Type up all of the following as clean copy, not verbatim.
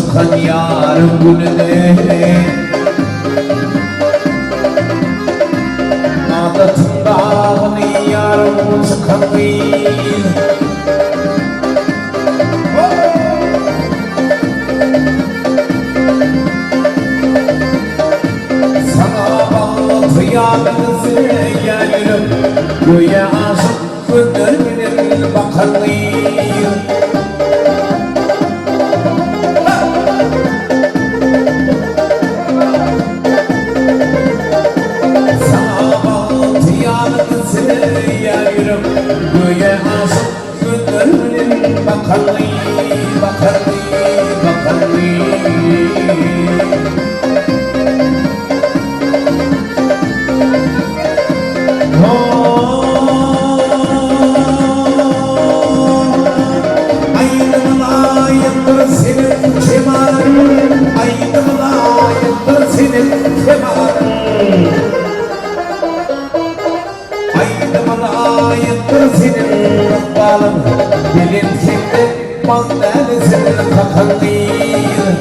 sıkan yarım gününe Adatımdan yarım sıkan değil Sana bağlı yanınızı gelirim Göğe aşık günlerinin bakanlıyım Sana bağlı yanınızı gelirim Göğe aşık günlerinin bakanlıyım Bakanlıyım Bilin şimdi mandanesini takanlıyım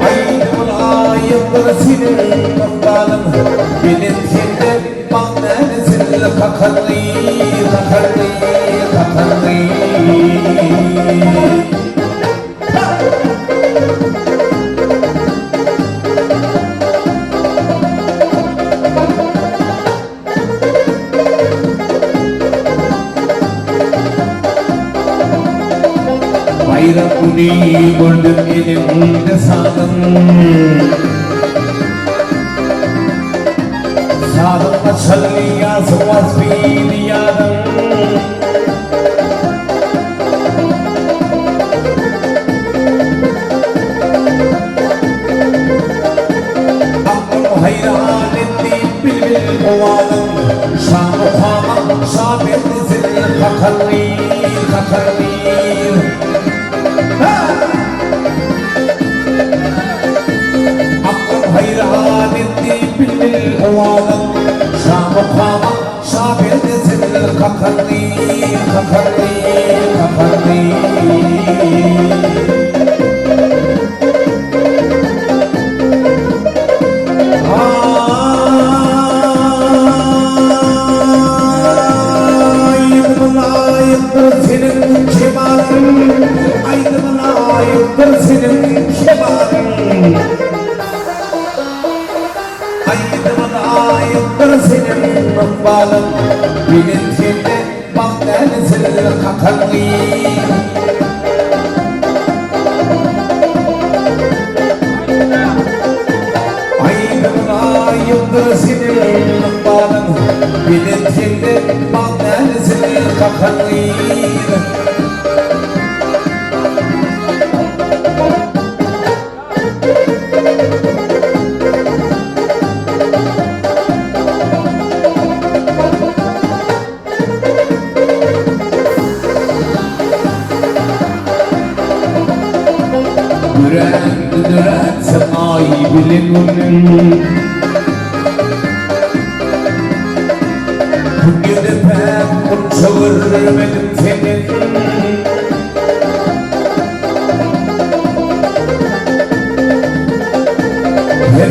Aydım ayımdır senin mandanım Bilin şimdi mandanesini takanlıyım Takanlıyım Bayrakuni gördüm elimde sağdım Sağdım açılı yazı vazbini yarım Aklım hayran etti bilbil ovalım Şam-ı Fama şabirlizin kakarlı Aklım hayran etti bilbil ovalım Şam-ı Fama şabirlizin kakarlı Senin kemalin aydınına ayıptır senin kemalin Aydınına ayıptır senin mıkbalın Bilin şimdi bak denizin kakarlıyım Aydınına ayıptır senin mıkbalın Bilin şimdi bak denizin kakarlıyım Düren semai bilimin Bugün pek uçurmadım senin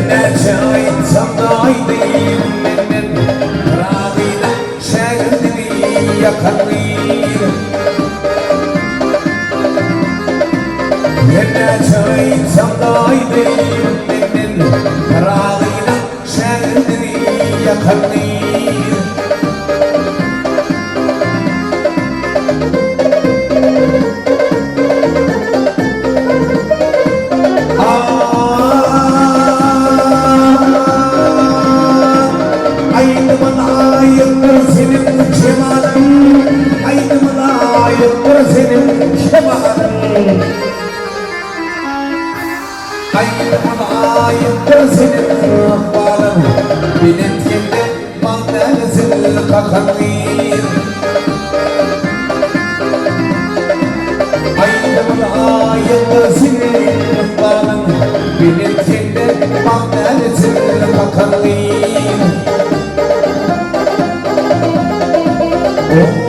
Ne çayın sandaydım benim Radıyla şehrini yakalıyım Ne çayın sandaydım benim Radıyla şehrini yakalıyım Ayıptır senin akbalın Benim şimdi mandanesini kakarlıyım Ayıptır senin akbalın Benim şimdi mandanesini kakarlıyım Oh